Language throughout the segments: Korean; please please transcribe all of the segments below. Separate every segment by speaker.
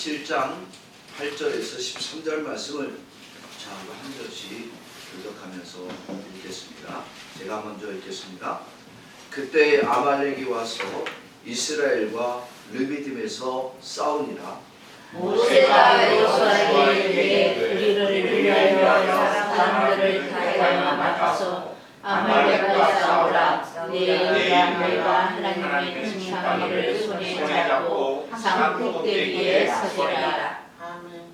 Speaker 1: 17장 8절에서 13절 말씀을 좌우로 한 절씩 교독하면서 읽겠습니다. 제가 먼저 읽겠습니다. 그때 아말렉이 와서 이스라엘과 르비딤에서 싸우니라.
Speaker 2: 모세가 여호수아에게 우리를 위하여 사람들을 다해와 맡아서 아말렉과 싸우라. 내가 하나님의 지팡이를 손에 잡고 산 꼭대기에 서리라.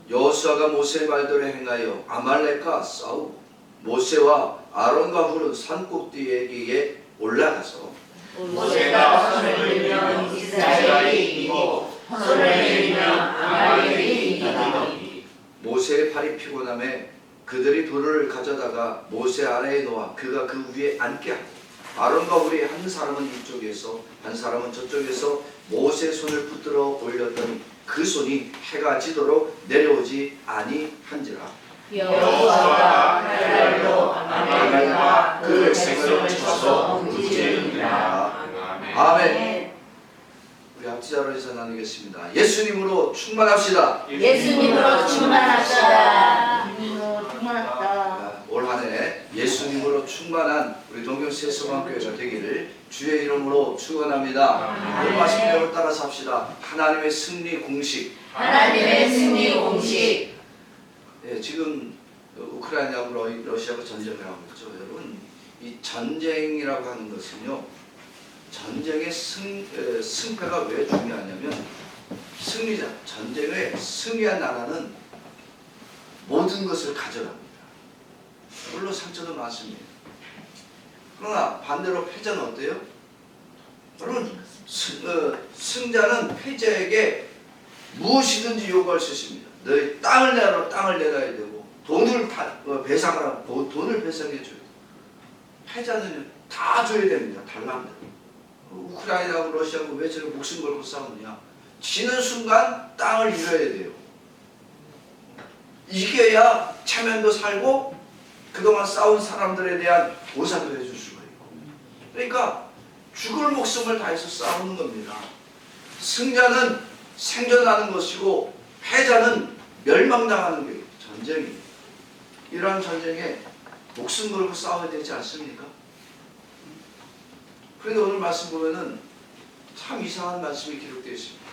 Speaker 1: 여호수아가 모세의 말대로 행하여 아말렉과 싸우고 모세와 아론과 훌은 산 꼭대기에 올라가서
Speaker 2: 모세가 손을 들면 이스라엘이 이기고 손을 들면 아말렉이 이기더니
Speaker 1: 모세의 팔이 피곤함에 그들이 돌을 가져다가 모세 아래에 놓아 그가 그 위에 앉게 하고 아론과 훌이 한 사람은 이쪽에서 한 사람은 저쪽에서 모세의 손을 붙들어 올렸더니 그 손이 해가 지도록 내려오지 아니한지라.
Speaker 2: 여호수아가 칼날로 아말렉과 그 백성을 쳐서 무찌르니라.
Speaker 1: 아멘. 우리 앞지자로에서 나누겠습니다. 예수님으로 충만합시다.
Speaker 2: 예수님으로 충만합시다.
Speaker 1: 올 한 해 예수님으로 충만한 우리 동경세 소망교회가 되기를 주의 이름으로 축원합니다. 오늘 말씀 내용을 따라서 합시다. 하나님의 승리 공식.
Speaker 2: 하나님의 승리 공식.
Speaker 1: 예, 지금 우크라이나하고 러시아가 전쟁을 하고 있죠. 여러분, 이 전쟁이라고 하는 것은요, 전쟁의 승패가 왜 중요하냐면 승리자, 전쟁에 승리한 나라는 모든 것을 가져갑니다. 물론 상처도 많습니다. 그러나 반대로 패자는 어때요? 여러분, 승자는 패자에게 무엇이든지 요구할 수 있습니다. 너희 땅을 내라, 땅을 내놔야 되고 돈을 배상하라고 돈을 배상해 줘야 돼요. 패자는 다 줘야 됩니다. 달랍니다. 우크라이나하고 러시아하고 왜 저렇게 목숨 걸고 싸우느냐? 지는 순간 땅을 잃어야 돼요. 이겨야 체면도 살고 그동안 싸운 사람들에 대한 보상도 해줄 수가 있고. 그러니까 죽을 목숨을 다해서 싸우는 겁니다. 승자는 생존하는 것이고 패자는 멸망당하는 게 전쟁입니다. 이러한 전쟁에 목숨 걸고 싸워야 되지 않습니까? 그런데 오늘 말씀 보면은 참 이상한 말씀이 기록되어 있습니다.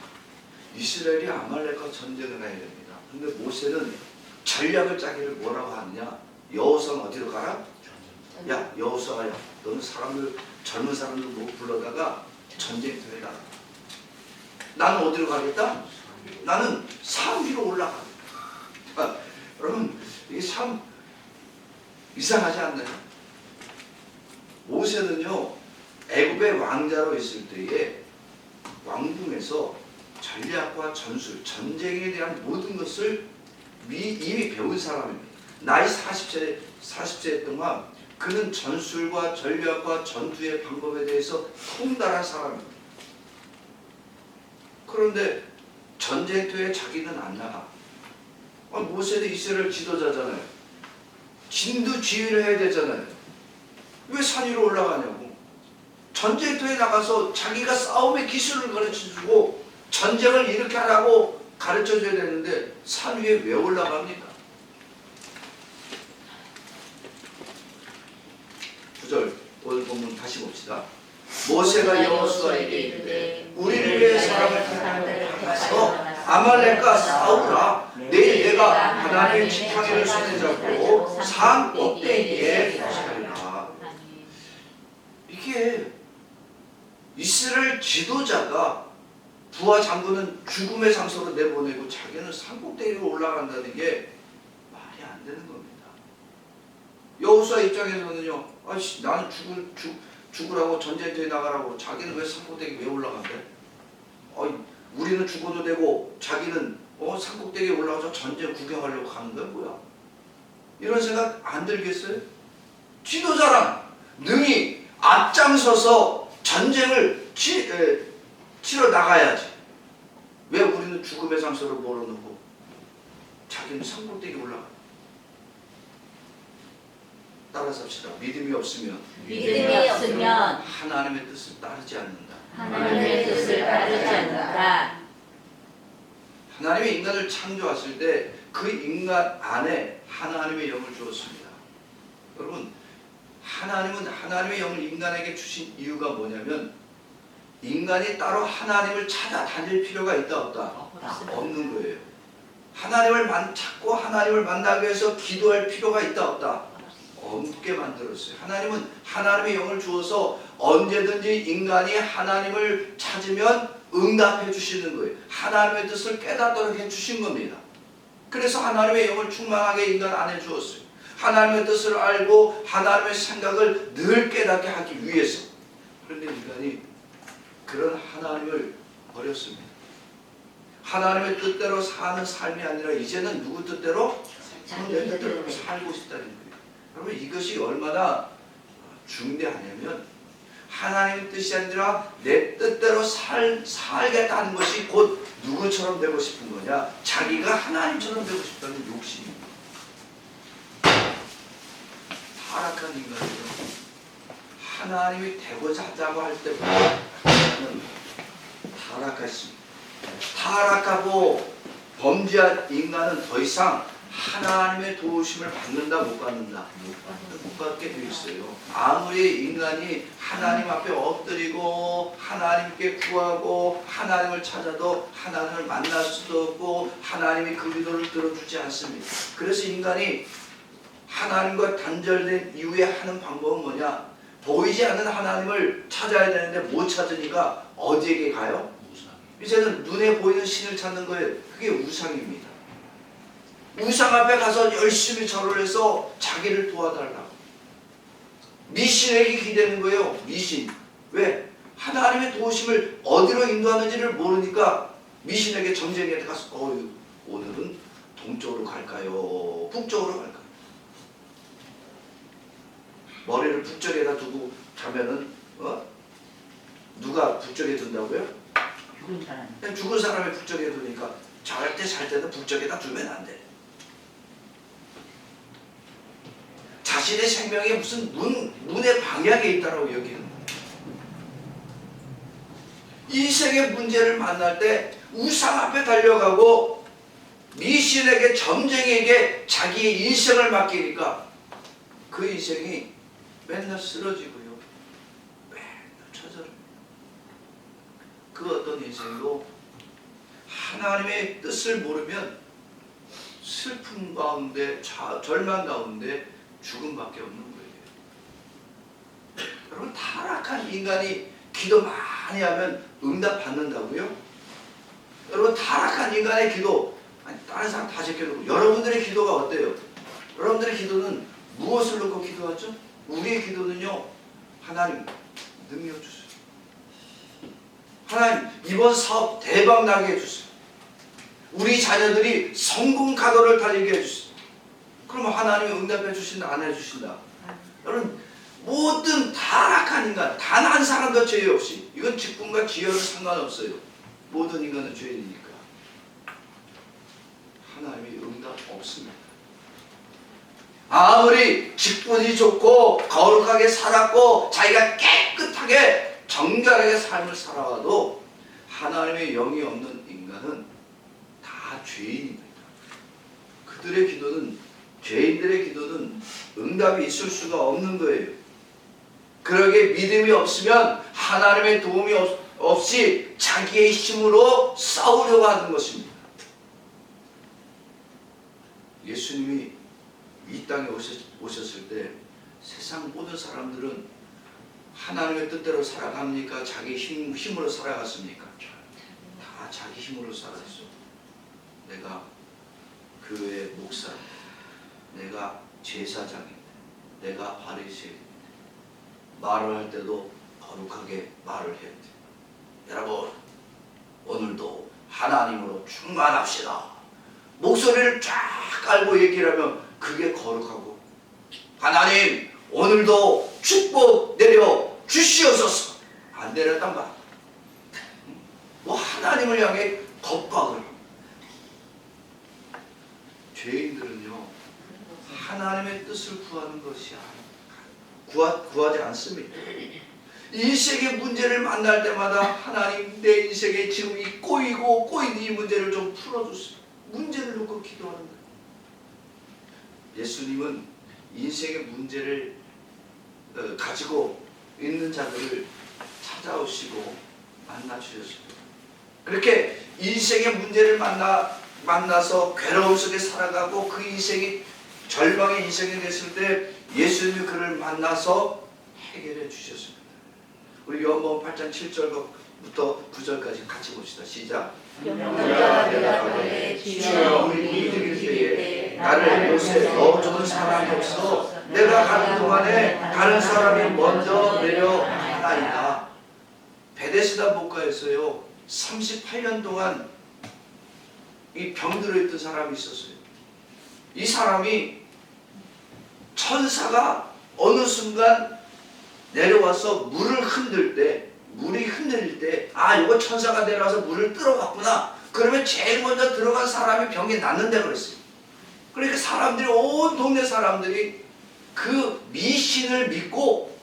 Speaker 1: 이스라엘이 아말렉과 전쟁을 해야 됩니다. 그런데 모세는 전략을 짜기를 뭐라고 하느냐? 여호수아는 어디로 가라? 야, 여호수아야, 너는 젊은 사람들 불러다가 전쟁터에 가라. 나는 어디로 가겠다? 나는 산 위로 올라가겠다. 여러분, 이게 참 이상하지 않나요? 모세는요, 애굽의 왕자로 있을 때에 왕궁에서 전략과 전술, 전쟁에 대한 모든 것을 이미 배운 사람입니다. 나이 40세 동안 그는 전술과 전략과 전투의 방법에 대해서 통달한 사람입니다. 그런데 전쟁터에 자기는 안 나가. 모세도 이스라엘 지도자잖아요. 진두지휘를 해야 되잖아요. 왜 산 위로 올라가냐고. 전쟁터에 나가서 자기가 싸움의 기술을 가르쳐주고 전쟁을 이렇게 하라고 가르쳐줘야 되는데 산 위에 왜 올라갑니까? 9절 오늘 본문 다시 봅시다. 모세가 여호수아에게 이르되 우리를 위해 사람을 택하서 아말렉과 싸우라. 내일 내가 하나님의 지팡이를 손에 잡고 산 꼭대기에 서리라. 이게 이스라엘 지도자가 부하 장군은 죽음의 장소로 내보내고 자기는 산 꼭대기로 올라간다는 게 말이 안 되는 겁니다. 여호수아 입장에서는요, 나는 죽으라고 전쟁터에 나가라고. 자기는 왜 산 꼭대기 왜 올라간대? 우리는 죽어도 되고 자기는 산 꼭대기에 올라가서 전쟁 구경하려고 가는 거야 뭐야? 이런 생각 안 들겠어요? 지도자랑 능히 앞장서서 전쟁을 치러 나가야지. 왜 우리는 죽음의 장소를 몰아놓고 자기는 산 꼭대기에 올라가? 따라서 합시다. 믿음이 없으면 하나님의 뜻을 따르지 않는다.
Speaker 2: 하나님의 뜻을 따르지 않는다.
Speaker 1: 하나님이 인간을 창조하실 때 그 인간 안에 하나님의 영을 주었습니다. 여러분, 하나님은 하나님의 영을 인간에게 주신 이유가 뭐냐면 인간이 따로 하나님을 찾아다닐 필요가 있다 없다? 없는 거예요. 하나님을 찾고 하나님을 만나기 위해서 기도할 필요가 있다 없다? 없게 만들었어요. 하나님은 하나님의 영을 주어서 언제든지 인간이 하나님을 찾으면 응답해 주시는 거예요. 하나님의 뜻을 깨닫도록 해 주신 겁니다. 그래서 하나님의 영을 충만하게 인간 안에 주었어요. 하나님의 뜻을 알고 하나님의 생각을 늘 깨닫게 하기 위해서. 그런데 인간이 그런 하나님을 버렸습니다. 하나님의 뜻대로 사는 삶이 아니라 이제는 누구 뜻대로? 내 뜻대로 살고 싶다는 거예요. 여러분, 이것이 얼마나 중대하냐면 하나님의 뜻이 아니라 내 뜻대로 살겠다는 것이 곧 누구처럼 되고 싶은 거냐? 자기가 하나님처럼 되고 싶다는 욕심입니다. 타락한 인간이요, 하나님이 되고자 하자고 할 때부터 타락했습니다. 타락하고 범죄한 인간은 더 이상 하나님의 도우심을 받는다 못 받는다? 못 받게 되어 있어요. 아무리 인간이 하나님 앞에 엎드리고 하나님께 구하고 하나님을 찾아도 하나님을 만날 수도 없고 하나님이 그 기도를 들어주지 않습니다. 그래서 인간이 하나님과 단절된 이후에 하는 방법은 뭐냐? 보이지 않는 하나님을 찾아야 되는데 못 찾으니까 어디에게 가요? 이제는 눈에 보이는 신을 찾는 거예요. 그게 우상입니다. 우상 앞에 가서 열심히 절을 해서 자기를 도와달라고. 미신에게 기대는 거예요. 미신. 왜? 하나님의 도우심을 어디로 인도하는지를 모르니까 미신에게 점쟁이한테 가서 오늘은 동쪽으로 갈까요? 북쪽으로 갈까요? 머리를 북쪽에다 두고 자면은 누가 북쪽에 둔다고요?
Speaker 2: 죽은 사람.
Speaker 1: 그냥 죽은 사람이 북쪽에 두니까 절대 잘 때는 북쪽에다 두면 안 돼. 자신의 생명에 무슨 문의 방향에 있다라고 여기는 거예요. 인생의 문제를 만날 때 우상 앞에 달려가고 미신에게 점쟁이에게 자기의 인생을 맡기니까 그 인생이 맨날 쓰러지고요, 맨날 처절합니다. 그 어떤 인생도 하나님의 뜻을 모르면 슬픔 가운데 절망 가운데 죽음밖에 없는 거예요. 여러분, 타락한 인간이 기도 많이 하면 응답 받는다고요? 여러분, 타락한 인간의 기도, 아니 다른 사람 다 제껴놓고 여러분들의 기도가 어때요? 여러분들의 기도는 무엇을 놓고 기도하죠? 우리의 기도는요, 하나님 능력 주세요. 하나님 이번 사업 대박 나게 해주세요. 우리 자녀들이 성공 가도를 달리게 해주세요. 그러면 하나님이 응답해 주신다, 안 해주신다? 여러분, 모든 타락한 인간, 단 한 사람도 죄 없이, 이건 직분과 기여는 상관없어요. 모든 인간은 죄인이니까 하나님이 응답 없습니다. 아무리 직분이 좋고 거룩하게 살았고 자기가 깨끗하게 정결하게 삶을 살아와도 하나님의 영이 없는 인간은 다 죄인입니다. 그들의 기도는, 죄인들의 기도는 응답이 있을 수가 없는 거예요. 그러게 믿음이 없으면 하나님의 도움이 없이 자기의 힘으로 싸우려고 하는 것입니다. 예수님이 이 땅에 오셨을 때 세상 모든 사람들은 하나님의 뜻대로 살아갑니까? 자기 힘으로 살아갔습니까? 다 자기 힘으로 살았어. 내가 교회 목사인데, 내가 제사장인데, 내가 바리새인인데, 말을 할 때도 거룩하게 말을 해야 돼. 여러분, 오늘도 하나님으로 충만합시다. 목소리를 쫙 깔고 얘기를 하면 그게 거룩하고, 하나님 오늘도 축복 내려 주시옵소서, 안 내렸단 말이야. 뭐 하나님을 향해 겁박을. 죄인들은요, 하나님의 뜻을 구하는 것이 구하지 않습니다. 인생의 문제를 만날 때마다 하나님 내 인생에 지금 이 꼬이는 이 문제를 좀 풀어주세요. 문제를 놓고 기도하는 거예요. 예수님은 인생의 문제를 가지고 있는 자들을 찾아오시고 만나주셨습니다. 그렇게 인생의 문제를 만나서 괴로움 속에 살아가고 그 인생이 절망의 인생이 됐을 때 예수님이 그를 만나서 해결해 주셨습니다. 우리 요한복음 8장 7절부터 9절까지 같이 봅시다. 시작.
Speaker 2: 병자가 대답하되 주여 우리 이들 때에
Speaker 1: 나를 요새 넣어주는 사람이 없어 내가 가는 동안에 다른 사람이 먼저 내려가나이다. 베데스다 목가에서요 38년 동안 이 병들어 있던 사람이 있었어요. 이 사람이 천사가 어느 순간 내려와서 물을 흔들 때, 물이 흔들릴 때, 아, 이거 천사가 내려와서 물을 끌어갔구나. 그러면 제일 먼저 들어간 사람이 병이 낫는다 그랬어요. 그러니까 사람들이, 온 동네 사람들이 그 미신을 믿고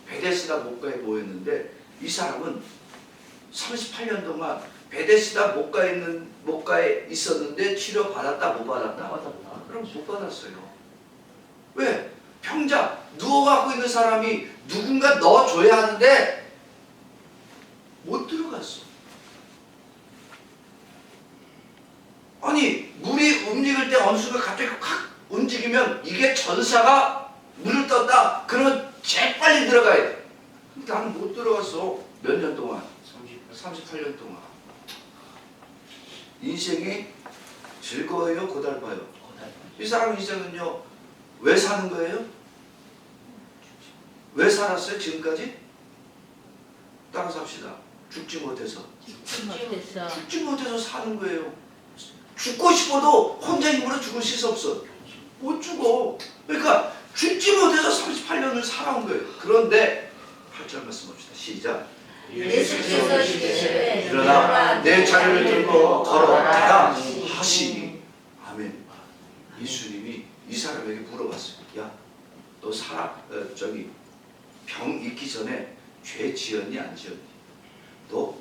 Speaker 1: 베데스다 목가에 모였는데, 이 사람은 38년 동안 베데스다 목가에 있었는데 치료 받았다, 못 받았다? 그럼 못 받았어요. 왜? 병자, 누워갖고 있는 사람이 누군가 넣어줘야 하는데 못 들어갔어. 아니, 물이 움직일 때 어느 순간 갑자기 확 움직이면 이게 천사가 물을 떴다. 그러면 재빨리 들어가야 돼. 근데 나는 못 들어갔어. 몇 년 동안? 38년 동안. 인생이 즐거워요? 고달파요? 이 사람 인생은요, 왜 사는 거예요? 왜 살았어요? 지금까지? 따라서 합시다. 죽지 못해서. 죽지 못해서 사는 거예요. 죽고 싶어도 혼자 힘으로 죽을 수 없어. 못 죽어. 그러니까 죽지 못해서 38년을 살아온 거예요. 그런데 8절 말씀 봅시다. 시작.
Speaker 2: 예수께서 이르시되
Speaker 1: 일어나 내 자리를 들고 걸어가라 하시니. 아멘. 예수님이 이 사람에게 물어봤어요. 야, 너 병 있기 전에 죄 지었니 안 지었니? 너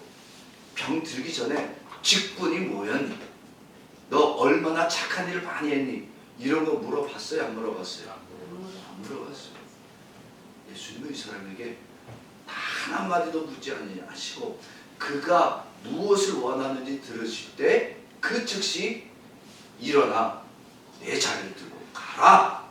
Speaker 1: 병 들기 전에 직분이 뭐였니? 너 얼마나 착한 일을 많이 했니? 이런 거 물어봤어요? 안 물어봤어요? 안 물어봤어요. 예수님은 이 사람에게 단 한마디도 묻지 않으시고 그가 무엇을 원하는지 들으실 때 그 즉시 일어나 내 자리를 들고 가라.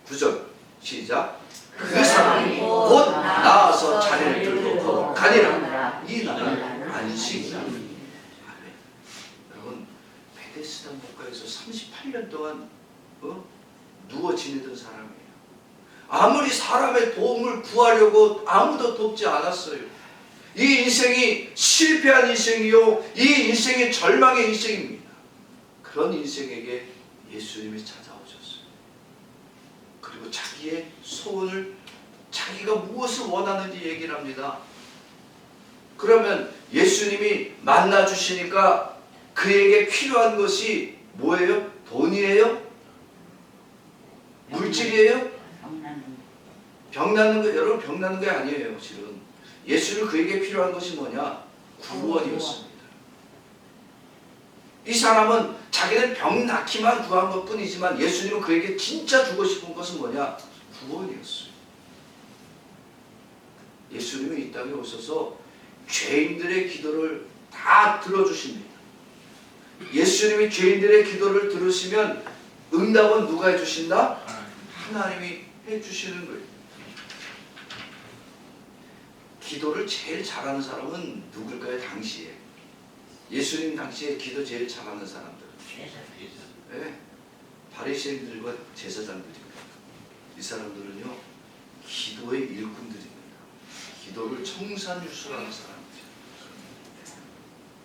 Speaker 1: 9절 시작. 그 사람이 곧 나와서 자리를 들고 걸어가니라. 이 나는 안식이라. 여러분, 베데스다 목가에서 38년 동안 누워 지내던 사람이에요. 아무리 사람의 도움을 구하려고 아무도 돕지 않았어요. 이 인생이 실패한 인생이요, 이 인생이 절망의 인생입니다. 그런 인생에게 예수님이 찾아오셨어요. 그리고 자기의 소원을, 자기가 무엇을 원하는지 얘기를 합니다. 그러면 예수님이 만나주시니까 그에게 필요한 것이 뭐예요? 돈이에요? 물질이에요? 병 낫는 거, 여러분 병 낫는 게 아니에요. 지금 예수님 그에게 필요한 것이 뭐냐? 구원이었습니다. 이 사람은 자기는 병 낫기만 구한 것 뿐이지만 예수님은 그에게 진짜 주고 싶은 것은 뭐냐? 구원이었어요. 예수님이 이 땅에 오셔서 죄인들의 기도를 다 들어주십니다. 예수님이 죄인들의 기도를 들으시면 응답은 누가 해주신다? 하나님이 해주시는 거예요. 기도를 제일 잘하는 사람은 누굴까요? 당시에 예수님 당시에 기도 제일 잘하는 사람들, 네, 바리새인들과 제사장들입니다. 이 사람들은요 기도의 일꾼들입니다. 기도를 청산유수하는 사람들이에요.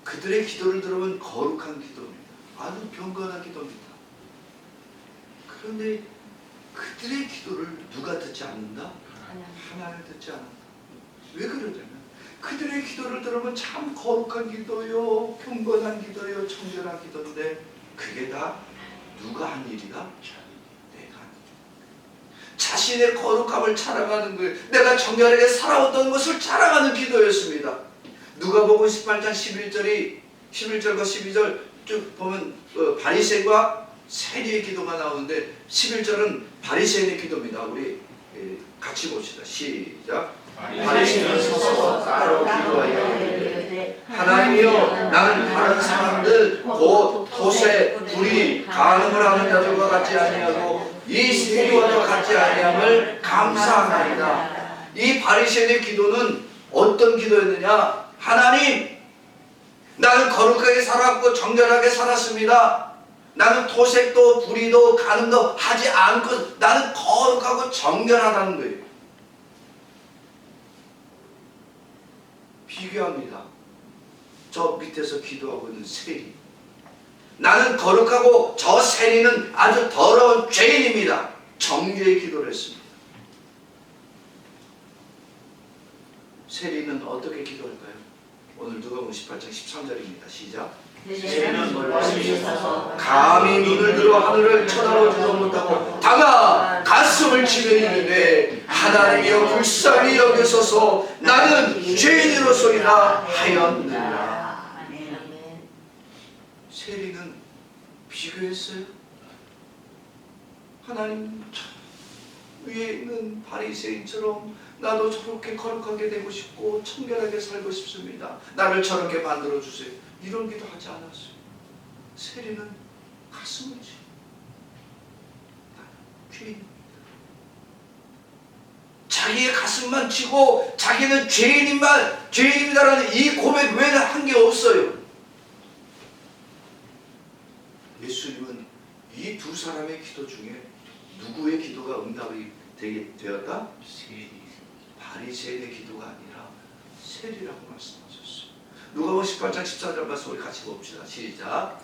Speaker 1: 그들의 기도를 들으면 거룩한 기도입니다. 아주 경건한 기도입니다. 그런데 그들의 기도를 누가 듣지 않는다? 하나님 듣지 않는다. 왜 그러냐면 그들의 기도를 들으면 참 거룩한 기도요, 경건한 기도요, 청결한 기도인데 그게 다 누가 한 일이다? 내가 한 일. 자신의 거룩함을 자랑하는 거예요. 내가 정결하게 살아왔던 것을 자랑하는 기도였습니다. 누가복음 18장 11절과 12절 쭉 보면 바리새인과 세리의 기도가 나오는데 11절은 바리새인의 기도입니다. 우리 같이 봅시다. 시작.
Speaker 2: 바리새인은 서서 따로 기도하여 이르되
Speaker 1: 하나님이여, 나는 다른 사람들 곧 돛에 불이 간음을 하는 자들과 같지 아니하고 이 세리와도 같지 아니함을 감사하나이다. 이 바리새인의 기도는 어떤 기도였느냐? 하나님, 나는 거룩하게 살았고 정결하게 살았습니다. 나는 토색도 불의도 간음도 하지 않고 나는 거룩하고 정결하다는 거예요. 비교합니다. 저 밑에서 기도하고 있는 세리. 나는 거룩하고 저 세리는 아주 더러운 죄인입니다. 정죄의 기도를 했습니다. 세리는 어떻게 기도할까요? 오늘 누가복음 18장 13절입니다. 시작.
Speaker 2: 세리는 멀리 서서
Speaker 1: 감히 눈을 들어 하늘을 쳐다보지도 못하고 다만 가슴을 치며 이르되 하나님이여 불쌍히 여기소서 나는 죄인으로소이다 하였느니라. 세리는 비교했어요. 하나님, 위에 있는 바리새인처럼 나도 저렇게 거룩하게 되고 싶고 청결하게 살고 싶습니다. 나를 저렇게 만들어 주세요. 이런 기도 하지 않았어요. 세리는 가슴을 치고 나는 죄인입니다. 자기의 가슴만 치고 자기는 죄인입니다라는 이 고백 외에는 한 게 없어요. 예수님은 이 두 사람의 기도 중에 누구의 기도가 응답이 되었다? 바리새인의 기도가 아니라 세리라고 말씀하셨어요. 누가복음 18장 14절 말씀 우리 같이 봅시다. 시작.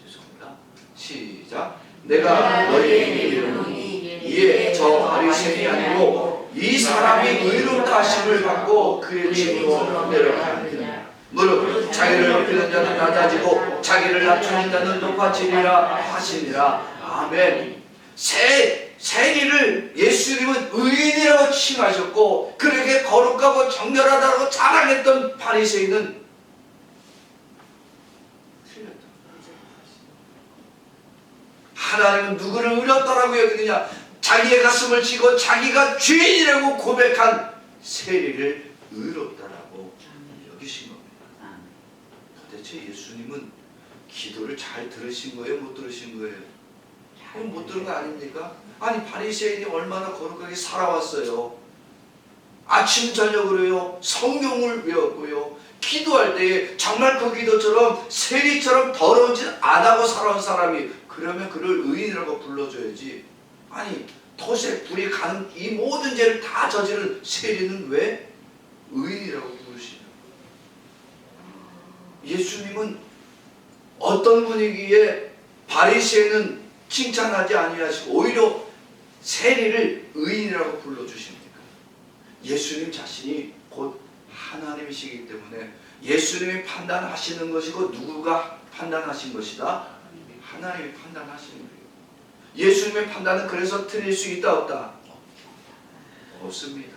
Speaker 1: 죄송합니다. 시작. 내가 너희에게 이르노니 이에 저 바리새인이 아니고 이 사람이 의롭다 하심을 받고 그의 집으로 내려가느니라. 무릇 자기를 높이는 자는 낮아지고 자기를 낮추는 자는 높아지리라 하시니라. 아멘. 세리를 예수님은 의인이라고 칭하셨고 그에게 거룩하고 정결하다고 자랑했던 바리새인은 틀렸다. 하나님은 누구를 의롭다라고 여기느냐? 자기의 가슴을 치고 자기가 죄인이라고 고백한 세리를 의롭다라고 여기신 겁니다. 도대체 예수님은 기도를 잘 들으신 거예요? 못 들으신 거예요? 그럼 못 들은 거 아닙니까? 아니 바리새인이 얼마나 거룩하게 살아왔어요. 아침 저녁으로요 성경을 외웠고요 기도할 때에 정말 그 기도처럼 세리처럼 더러운 짓 안 하고 살아온 사람이 그러면 그를 의인이라고 불러줘야지. 아니 토색 불이 가는 이 모든 죄를 다 저지른 세리는 왜 의인이라고 부르시냐? 예수님은 어떤 분위기에 바리새인은 칭찬하지 아니하시고 오히려 세리를 의인이라고 불러주십니까? 예수님 자신이 곧 하나님이시기 때문에 예수님이 판단하시는 것이고 누구가 판단하신 것이다? 하나님이 판단하시는 거예요. 예수님의 판단은 그래서 틀릴 수 있다 없다? 없습니다.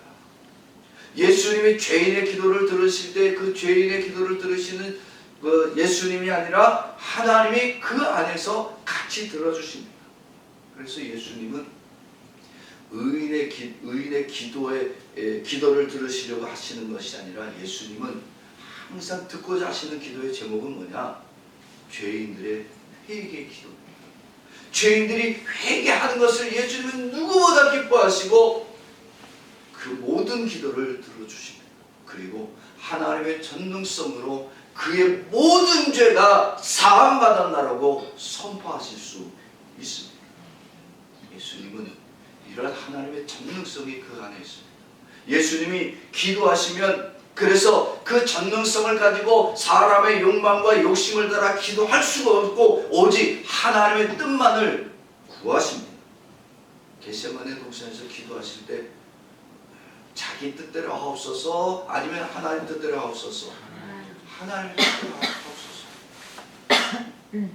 Speaker 1: 예수님이 죄인의 기도를 들으실 때 그 죄인의 기도를 들으시는 그 예수님이 아니라 하나님이 그 안에서 같이 들어주십니다. 그래서 예수님은 의인의 기도를 들으시려고 하시는 것이 아니라 예수님은 항상 듣고자 하시는 기도의 제목은 뭐냐? 죄인들의 회개 기도입니다. 죄인들이 회개하는 것을 예수님은 누구보다 기뻐하시고 그 모든 기도를 들어주십니다. 그리고 하나님의 전능성으로 그의 모든 죄가 사함받았나라고 선포하실 수 있습니다. 예수님은 이런 하나님의 전능성이 그 안에 있습니다. 예수님이 기도하시면 그래서 그 전능성을 가지고 사람의 욕망과 욕심을 따라 기도할 수가 없고 오직 하나님의 뜻만을 구하십니다. 겟세마네 동산에서 기도하실 때 자기 뜻대로 하옵소서 아니면 하나님 뜻대로 하옵소서. 하나님 뜻대로 하옵소서.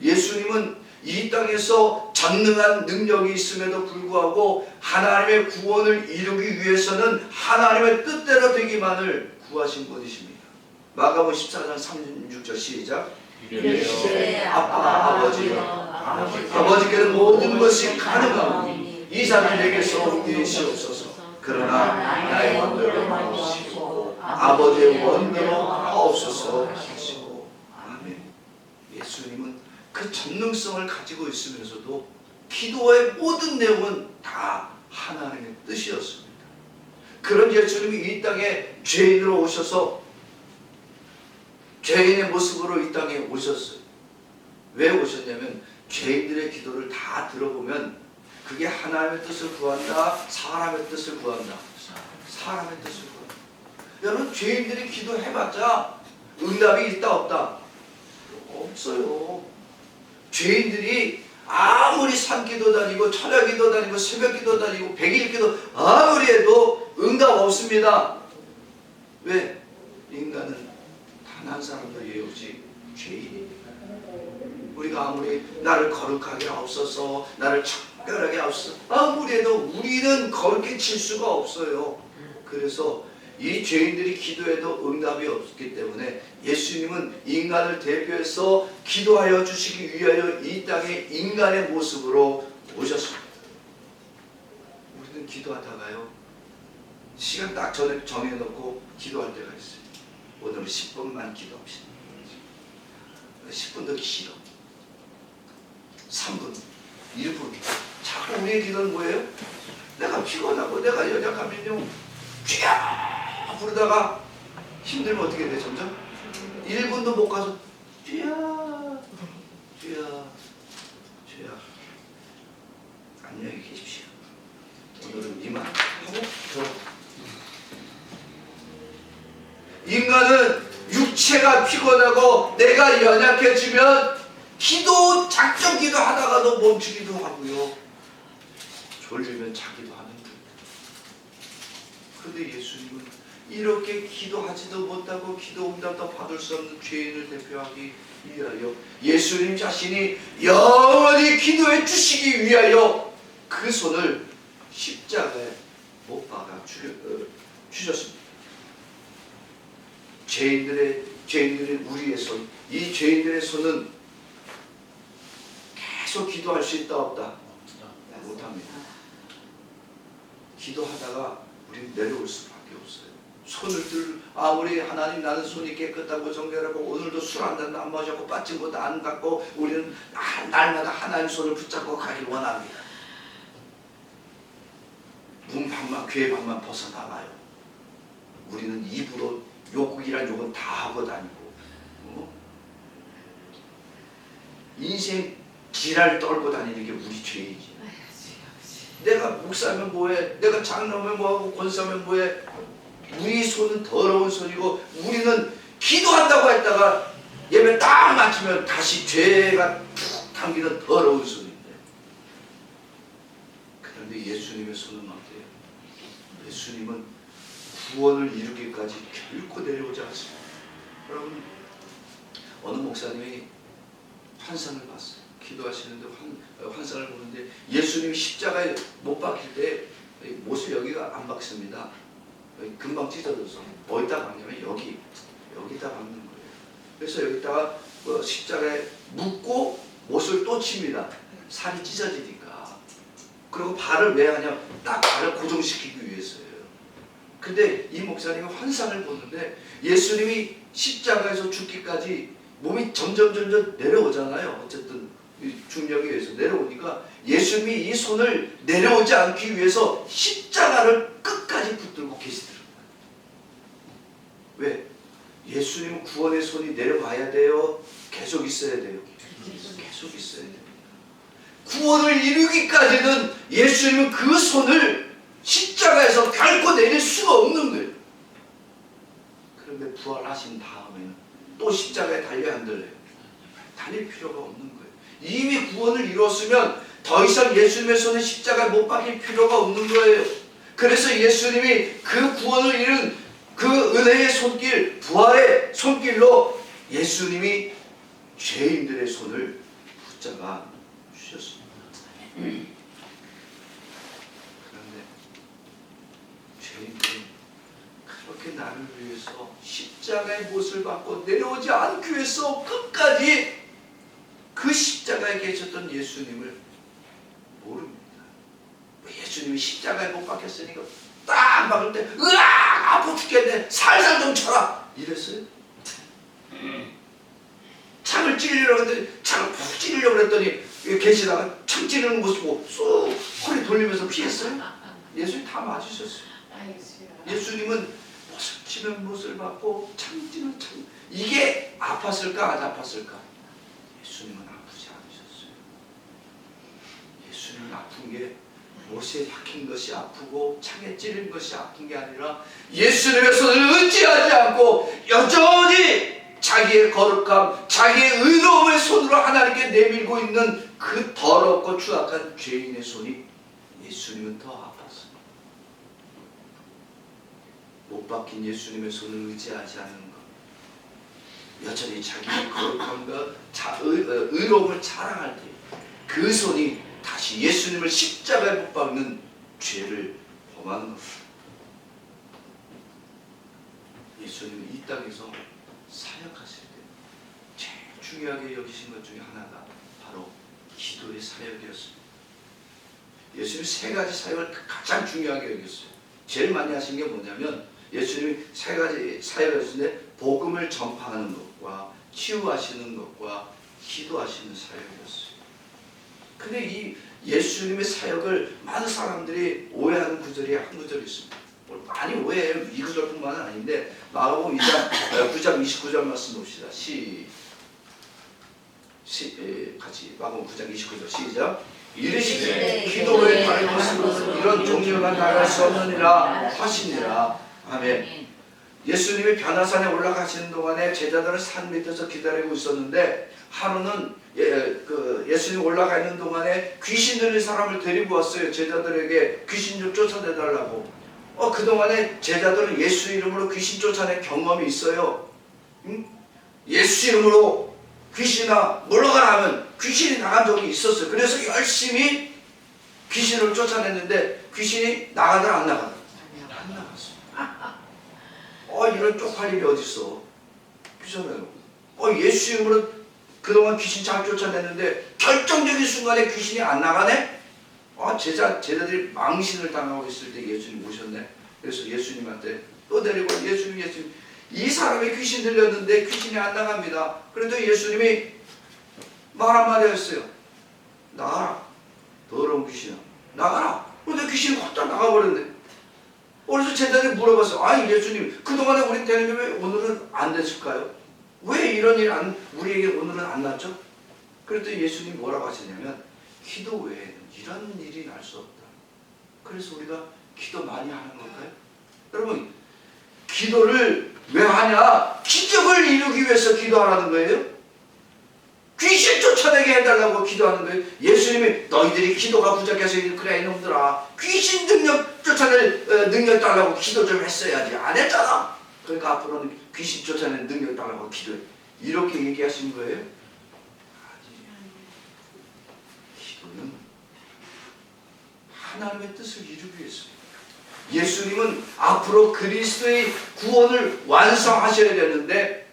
Speaker 1: 예수님은 이 땅에서 전능한 능력이 있음에도 불구하고 하나님의 구원을 이루기 위해서는 하나님의 뜻대로 되기만을 구하신 분이십니다. 마가복음 14장 36절 시작.
Speaker 2: 이르시되
Speaker 1: 아빠 아버지께는 모든 것이 가능하오니 이 잔을 내게서 옮기시옵소서. 그러나 나의 원대로 하옵시고 아버지의 원대로 하옵소서 하시고. 아멘. 예수님은 그 전능성을 가지고 있으면서도 기도의 모든 내용은 다 하나님의 뜻이었습니다. 그런 예수님이 이 땅에 죄인으로 오셔서 죄인의 모습으로 이 땅에 오셨어요. 왜 오셨냐면 죄인들의 기도를 다 들어보면 그게 하나님의 뜻을 구한다, 사람의 뜻을 구한다. 사람의 뜻을 구한다. 여러분, 죄인들이 기도해봤자 응답이 있다 없다? 없어요. 죄인들이 아무리 산기도 다니고 철야기도 다니고 새벽기도 다니고 백일기도 아무리 해도 응답 없습니다. 왜? 인간은 단 한 사람도 예 없이 죄인입니다. 우리가 아무리 나를 거룩하게 하옵소서, 나를 청결하게 하옵소서 아무리 해도 우리는 거룩해 칠 수가 없어요. 그래서 이 죄인들이 기도해도 응답이 없기 때문에 예수님은 인간을 대표해서 기도하여 주시기 위하여 이 땅에 인간의 모습으로 오셨습니다. 우리는 기도하다가요, 시간 딱 정해놓고 기도할 때가 있어요. 오늘은 10분만 기도합시다. 10분 더 길어. 3분, 1분. 자꾸 우리의 기도는 뭐예요? 내가 피곤하고 내가 연약하면요, 쥐야 부르다가 힘들면 어떻게 돼? 점점 1분도 못 가서 쥐야 안녕히 계십시오. 오늘은 이만 하고 인간은 육체가 피곤하고 내가 연약해지면 작정 기도하다가도 멈추기도 하고요, 졸리면 자기도 하는 거예요. 그런데 예수님은 이렇게 기도하지도 못하고 기도 응답도 받을 수 없는 죄인을 대표하기 위하여 예수님 자신이 영원히 기도해 주시기 위하여 그 손을 십자가에 못 박아 주셨습니다. 죄인들의 우리의 손, 이 죄인들의 손은 계속 기도할 수 있다 없다? 못합니다. 기도하다가 우리는 내려올 수밖에 없어요. 손을 아무리 하나님 나는 손이 깨끗하고 정결하고 오늘도 술 한 잔도 안 마셨고 빠진 것도 안 갖고 우리는 날마다 하나님 손을 붙잡고 가길 원합니다. 눈 방만 귀의 방만 벗어나가요. 우리는 입으로 욕이란 욕은 다 하고 다니고 인생 지랄 떨고 다니는 게 우리 죄이지. 내가 목사면 뭐해, 내가 장로면 뭐하고 권사면 뭐해. 우리 손은 더러운 손이고 우리는 기도한다고 했다가 예배 딱 마치면 다시 죄가 툭 당기는 더러운 손인데, 그런데 예수님의 손은 어때요? 예수님은 구원을 이루기까지 결코 내려오지 않습니다. 여러분, 어느 목사님이 환상을 봤어요. 기도하시는데 환상을 보는데 예수님이 십자가에 못 박힐 때 못을 여기가 안 박습니다. 금방 찢어져서 어디다 박냐면 여기다 박는 거예요. 그래서 여기다가 십자가에 묶고 못을 또 칩니다. 살이 찢어지니까. 그리고 발을 왜 하냐? 딱 발을 고정시키기 위해서예요. 근데 이 목사님이 환상을 보는데 예수님이 십자가에서 죽기까지 몸이 점점 내려오잖아요. 어쨌든 중력에 의해서 내려오니까 예수님이 이 손을 내려오지 않기 위해서 십자가를 끝까지 붙들고 계시더라고요. 왜? 예수님은 구원의 손이 내려와야 돼요? 계속 있어야 돼요? 계속 있어야 됩니다. 구원을 이루기까지는 예수님은 그 손을 십자가에서 결코 내릴 수가 없는 거예요. 그런데 부활하신 다음에는 또 십자가에 달려야 한들래요? 달릴 필요가 없는 거예요. 이미 구원을 이루었으면 더 이상 예수님의 손에 십자가에 못 박힐 필요가 없는 거예요. 그래서 예수님이 그 구원을 이룬 그 은혜의 손길, 부활의 손길로 예수님이 죄인들의 손을 붙잡아 주셨습니다. 그런데 죄인들이 그렇게 나를 위해서 십자가의 못을 받고 내려오지 않기 위해서 끝까지 그 십자가에 계셨던 예수님을 모릅니다. 예수님이 십자가에 못 박혔으니까 딱 박을 때 으악 아파 죽겠네 살살 좀 쳐라 이랬어요. 창을 찌르려고 했더니 창을 푹 찌르려고 했더니 계시다가 창 찌르는 모습 보고 쑥 허리 돌리면서 피했어요. 예수님 다 맞으셨어요. 예수님은 못을 치면 못을 받고 창 찌르면 창. 이게 아팠을까 안 아팠을까? 예수님은 아프지 않으셨어요. 예수님은 아픈 게 못에 박힌 것이 아프고 창에 찌른 것이 아픈 게 아니라 예수님의 손을 의지하지 않고 여전히 자기의 거룩함, 자기의 의로움을 손으로 하나님께 내밀고 있는 그 더럽고 추악한 죄인의 손이 예수님은 더 아팠어요. 못 박힌 예수님의 손을 의지하지 않는 것, 여전히 자기의 거룩함과 의로움을 자랑할 때 그 손이 다시 예수님을 십자가에 못 박는 죄를 범하는 겁니다. 예수님은 이 땅에서 사역하실 때 제일 중요하게 여기신 것 중에 하나가 바로 기도의 사역이었습니다. 예수님이 세 가지 사역을 가장 중요하게 여겼어요. 제일 많이 하신 게 뭐냐면 예수님이 세 가지 사역을 하시는데 복음을 전파하는 것과 치유하시는 것과 기도하시는 사역이었어요. 근데 이 예수님의 사역을 많은 사람들이 오해하는 구절이 한 구절이 있습니다. 많이 오해해요. 이 구절뿐만은 아닌데 마가복음 2장 9장 29절 말씀 봅시다. 같이 마가복음 9장 29절 시작. 이르시되 기도의 다른 것으로 이런 종류가 나갈 수 없느니라 하시니라. 아멘. 예수님이 변화산에 올라가시는 동안에 제자들은 산 밑에서 기다리고 있었는데 하루는 예수님 올라가 있는 동안에 귀신 들린 사람을 데리고 왔어요. 제자들에게 귀신 좀 쫓아내달라고. 그동안에 제자들은 예수 이름으로 귀신 쫓아낸 경험이 있어요. 응? 예수 이름으로 귀신아 물러가라 하면 귀신이 나간 적이 있었어요. 그래서 열심히 귀신을 쫓아냈는데 귀신이 나가더라 안 나가더라? 안 나갔어요. 이런 쪽팔 일이 어딨어. 그잖아요. 예수 이름으로 그동안 귀신 잘 쫓아냈는데 결정적인 순간에 귀신이 안 나가네? 제자들이 망신을 당하고 있을 때 예수님 오셨네. 그래서 예수님한테 또 데리고 예수님 이 사람이 귀신 들렸는데 귀신이 안 나갑니다. 그런데 예수님이 말 한마디 했어요. 나가라. 더러운 귀신아. 나가라. 그런데 귀신이 확 나가버렸네. 그래서 제자들이 물어봤어요. 아니 예수님 그동안에 우리 때는 왜 오늘은 안 됐을까요? 왜 이런 일 우리에게 오늘은 안 났죠? 그랬더니 예수님이 뭐라고 하시냐면 기도 외에는 이런 일이 날 수 없다. 그래서 우리가 기도 많이 하는 걸까요? 여러분 기도를 왜 하냐? 기적을 이루기 위해서 기도하라는 거예요. 귀신 쫓아내게 해달라고 기도하는 거예요. 예수님이 너희들이 기도가 부족해서 그래 이놈들아 귀신 능력 쫓아낼 능력 달라고 기도 좀 했어야지. 안 했잖아. 그러니까 앞으로는 귀신 쫓아내는 능력 달라고 기도해. 이렇게 얘기하신 거예요? 기도는 하나님의 뜻을 이루기 위해서요. 예수님은 앞으로 그리스도의 구원을 완성하셔야 되는데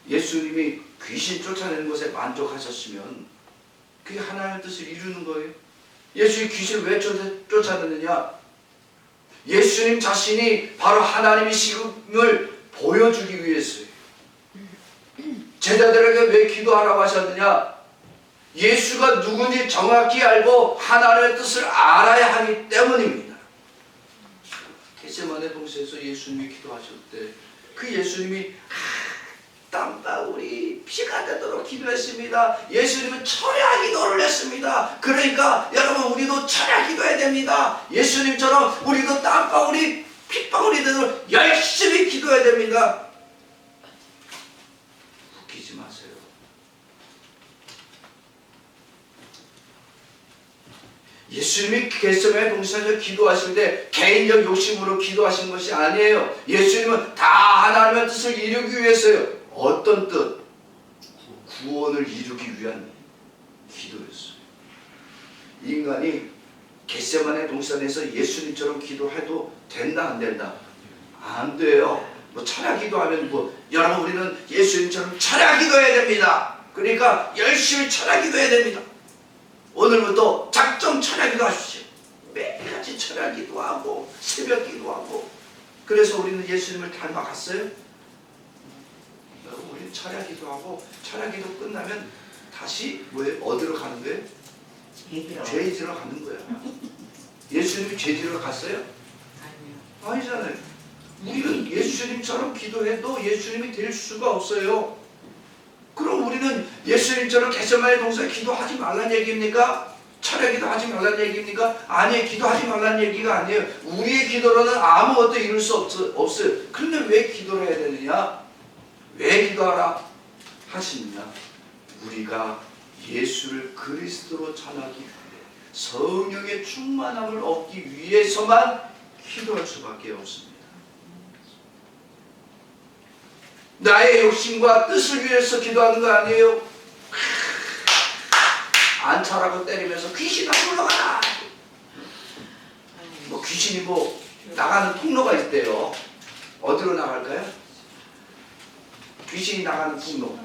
Speaker 1: 예수님이 귀신 쫓아내는 것에 만족하셨으면 그게 하나님의 뜻을 이루는 거예요. 예수님이 귀신을 왜 쫓아내느냐? 예수님 자신이 바로 하나님이심을 보여주기 위해서요. 제자들에게 왜 기도하라고 하셨느냐? 예수가 누군지 정확히 알고 하나님의 뜻을 알아야 하기 때문입니다. 겟세마네 동산에서 예수님이 기도하실 때 그 예수님이 땀방울이 피가 되도록 기도했습니다. 예수님은 철야 기도를 했습니다. 그러니까 여러분 우리도 철야 기도해야 됩니다. 예수님처럼 우리도 땀방울이 핏방울이 되도록 열심히 기도해야 됩니다. 웃기지 마세요. 예수님이 겟세마네 동산에서 기도하실 때 개인적 욕심으로 기도하신 것이 아니에요. 예수님은 다 하나님의 뜻을 이루기 위해서요. 어떤 뜻? 구원을 이루기 위한 기도였어요. 인간이 겟세마네 동산에서 예수님처럼 기도해도 된다 안 된다? 안 돼요. 뭐 철야 기도하면 뭐 여러분 우리는 예수님처럼 철야 기도해야 됩니다. 그러니까 열심히 철야 기도해야 됩니다. 오늘부터 작정 철야 기도하십시오. 매일같이 철야 기도하고 새벽 기도하고. 그래서 우리는 예수님을 닮아갔어요. 우리는 철야 기도하고 철야 기도 끝나면 다시 뭐예요? 어디로 가는 거예요? 죄 지러 가는 거야. 예수님이 죄 지러 갔어요? 아니잖아요. 우리는 예수님처럼 기도해도 예수님이 될 수가 없어요. 그럼 우리는 예수님처럼 겟세마네 동산에 기도하지 말란 얘기입니까? 철야 기도하지 말란 얘기입니까? 아니에요. 기도하지 말란 얘기가 아니에요. 우리의 기도로는 아무것도 이룰 수 없어요. 그런데 왜 기도를 해야 되느냐? 왜 기도하라 하시느냐? 우리가 예수를 그리스도로 전하기 위해 성령의 충만함을 얻기 위해서만 기도할 수밖에 없습니다. 나의 욕심과 뜻을 위해서 기도하는 거 아니에요? 안차라고 때리면서 귀신아 물러가라. 뭐 귀신이 뭐 나가는 통로가 있대요. 어디로 나갈까요? 귀신이 나가는 통로.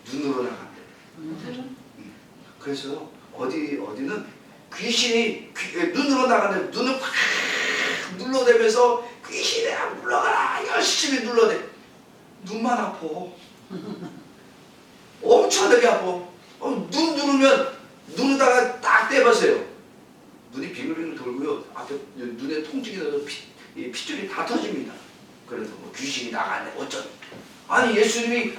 Speaker 1: 눈으로 나간대요. 그래서 어디는 귀신이 눈으로 나가는데 눈을 팍 눌러대면서 귀신아 물러가라 열심히 눌러대. 눈만 아파. 엄청나게 아파. 눈 누르면 눈에다가 딱 떼보세요. 눈이 빙글빙글 돌고요. 앞에 눈에 통증이 나서 핏줄이 다 터집니다. 그래서 뭐 귀신이 나가네 어쩌. 아니 예수님이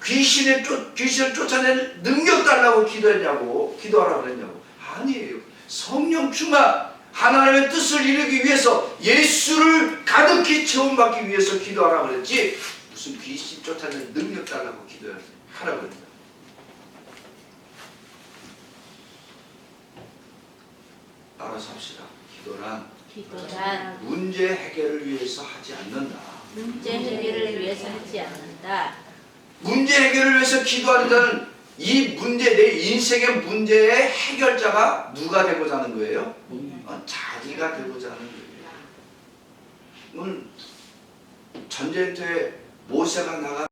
Speaker 1: 귀신을 쫓아내는 능력 달라고 기도하라고 그랬냐고. 아니에요. 성령 충만 하나님의 뜻을 이루기 위해서 예수를 가득히 체험받기 위해서 기도하라고 그랬지 무슨 귀신 쫓아내는 능력 달라고 기도하라고 그랬다. 알아서 합시다. 기도란 문제 해결을 위해서 하지 않는다.
Speaker 2: 문제 해결을 위해서 하지 않는다.
Speaker 1: 문제 해결을 위해서 기도하는 자는 이 문제, 내 인생의 문제의 해결자가 누가 되고자 하는 거예요? 자기가 되고자 하는 거예요. 오늘 전쟁터에 모세가 나가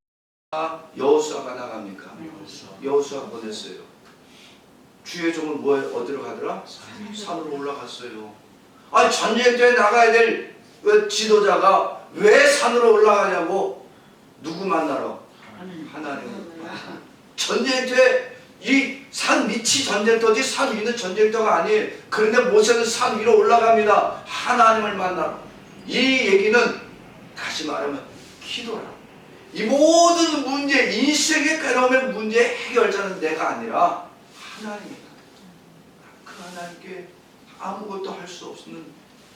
Speaker 1: 여호수아가 나갑니까? 여호수아 보냈어요. 주의 종은 어디로 가더라? 산으로 올라갔어요. 아니 전쟁터에 나가야 될 지도자가 왜 산으로 올라가냐고? 누구 만나러? 하나님. 전쟁터에 이 산 밑이 전쟁터지 산 위는 전쟁터가 아니에요. 그런데 모세는 산 위로 올라갑니다. 하나님을 만나러. 이 얘기는 다시 말하면 기도라. 이 모든 문제, 인생의 괴로움의 문제 해결자는 내가 아니라 하나님이다. 그 하나님께 아무것도 할 수 없는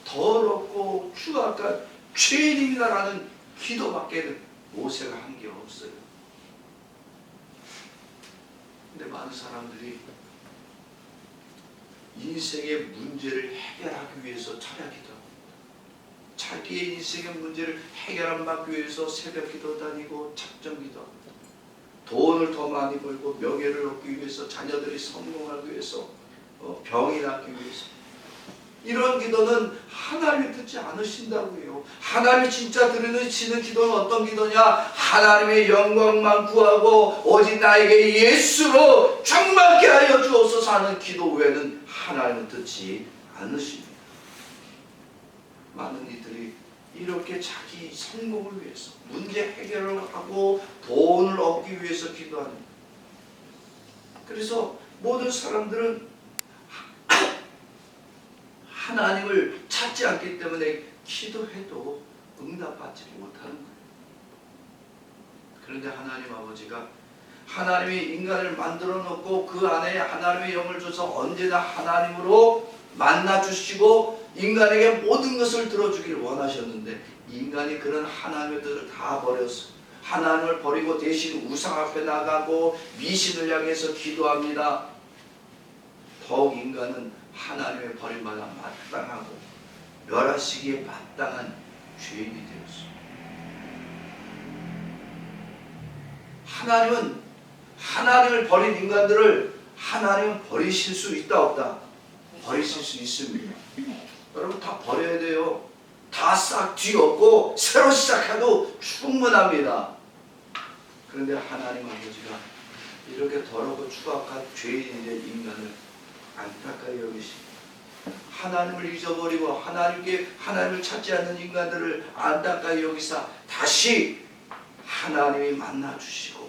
Speaker 1: 더럽고 추악한 죄인입니다라는 기도밖에는 모세가 한 게 없어요. 근데 많은 사람들이 인생의 문제를 해결하기 위해서 철야 기도합니다. 자기의 인생의 문제를 해결하기 위해서 새벽 기도 다니고 작정 기도합니다. 돈을 더 많이 벌고 명예를 얻기 위해서 자녀들이 성공하기 위해서 병이 낫기 위해서 이런 기도는 하나님이 듣지 않으신다고 해요. 하나님이 진짜 들으시는 기도는 어떤 기도냐? 하나님의 영광만 구하고 오직 나에게 예수로 충만케 하여 주옵소서 하는 기도 외에는 하나님은 듣지 않으십니다. 많은 이들이 이렇게 자기 성공을 위해서 문제 해결을 하고 돈을 얻기 위해서 기도하는. 그래서 모든 사람들은 하나님을 찾지 않기 때문에 기도해도 응답받지 못하는 거예요. 그런데 하나님 아버지가 하나님이 인간을 만들어 놓고 그 안에 하나님의 영을 줘서 언제나 하나님으로 만나 주시고 인간에게 모든 것을 들어주기를 원하셨는데 인간이 그런 하나님의 뜻을 다 버렸어요. 하나님을 버리고 대신 우상 앞에 나가고 미신을 향해서 기도합니다. 더욱 인간은 하나님의 버림받아 마땅하고 멸하시기에 마땅한 죄인이 되었습니다. 하나님은 하나님을 버린 인간들을 하나님은 버리실 수 있다 없다? 버리실 수 있습니다. 여러분 다 버려야 돼요. 다 싹 뒤엎고 새로 시작해도 충분합니다. 그런데 하나님 아버지가 이렇게 더럽고 추악한 죄인의 인간을 안타까이 여기십니다. 하나님을 잊어버리고 하나님을 찾지 않는 인간들을 안타까이 여기사 다시 하나님이 만나주시고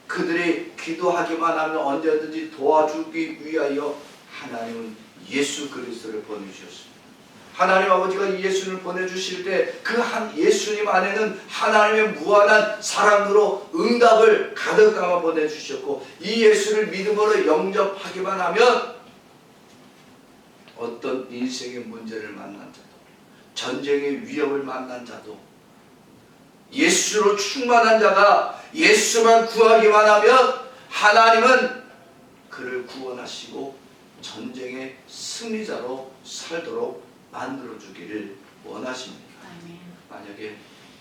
Speaker 1: 그들이 기도하기만 하면 언제든지 도와주기 위하여 하나님은 예수 그리스도를 보내주셨습니다. 하나님 아버지가 예수를 보내주실 때 그 한 예수님 안에는 하나님의 무한한 사랑으로 응답을 가득 담아 보내주셨고 이 예수를 믿음으로 영접하기만 하면 어떤 인생의 문제를 만난 자도 전쟁의 위협을 만난 자도 예수로 충만한 자가 예수만 구하기만 하면 하나님은 그를 구원하시고 전쟁의 승리자로 살도록 만들어주기를 원하십니다. 만약에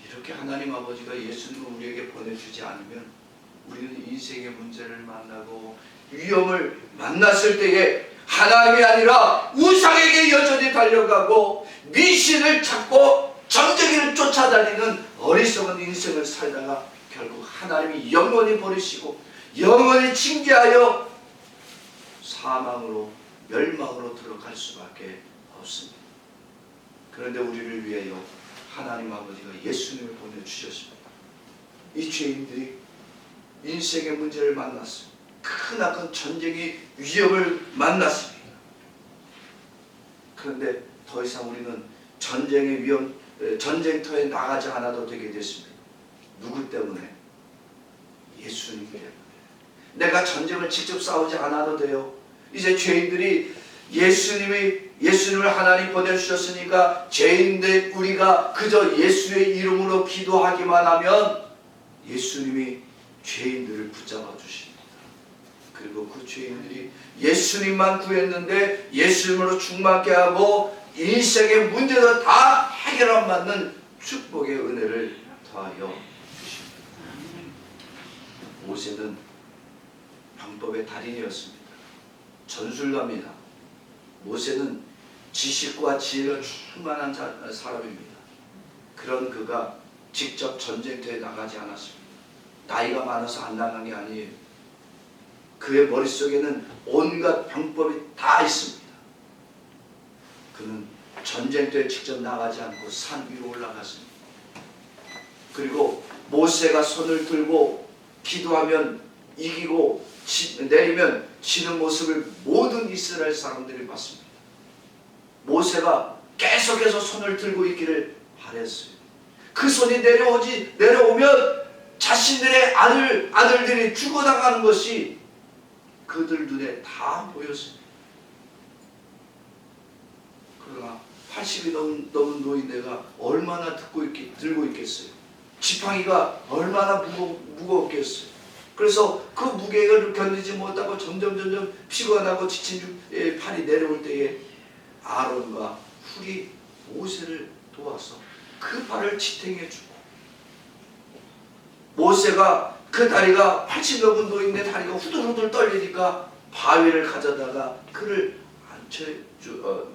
Speaker 1: 이렇게 하나님 아버지가 예수님을 우리에게 보내주지 않으면 우리는 인생의 문제를 만나고 위험을 만났을 때에 하나님이 아니라 우상에게 여전히 달려가고 미신을 찾고 점쟁이를 쫓아다니는 어리석은 인생을 살다가 결국 하나님이 영원히 버리시고 영원히 징계하여 사망으로 멸망으로 들어갈 수밖에 없습니다. 그런데 우리를 위하여 하나님 아버지가 예수님을 보내주셨습니다. 이 죄인들이 인생의 문제를 만났습니다. 크나큰 전쟁의 위협을 만났습니다. 그런데 더 이상 우리는 전쟁터에 나가지 않아도 되게 됐습니다. 누구 때문에? 예수님 때문에. 내가 전쟁을 직접 싸우지 않아도 돼요. 이제 죄인들이 예수님을 하나님 보내주셨으니까 죄인들 우리가 그저 예수의 이름으로 기도하기만 하면 예수님이 죄인들을 붙잡아 주십니다. 그리고 그 죄인들이 예수님만 구했는데 예수님으로 충만케 하고 인생의 문제도 다 해결한 받는 축복의 은혜를 더하여 주십니다. 모세는 방법의 달인이었습니다. 전술가입니다. 모세는 지식과 지혜가 충만한 사람입니다. 그런 그가 직접 전쟁터에 나가지 않았습니다. 나이가 많아서 안 나간 게 아니에요. 그의 머릿속에는 온갖 방법이 다 있습니다. 그는 전쟁터에 직접 나가지 않고 산 위로 올라갔습니다. 그리고 모세가 손을 들고 기도하면 이기고 내리면 지는 모습을 모든 이스라엘 사람들이 봤습니다. 모세가 계속해서 손을 들고 있기를 바랬어요. 그 손이 내려오면 자신들의 아들들이 죽어나가는 것이 그들 눈에 다 보였습니다. 그러나 80이 넘은 노인네가 얼마나 들고 있겠어요. 지팡이가 얼마나 무겁겠어요. 그래서 그 무게를 견디지 못하고 점점 피곤하고 지친 팔이 내려올 때에 아론과 훌이 모세를 도와서 그 팔을 지탱해 주고 모세가 그 다리가 80 넘은 노인네 다리가 후들후들 떨리니까 바위를 가져다가 그를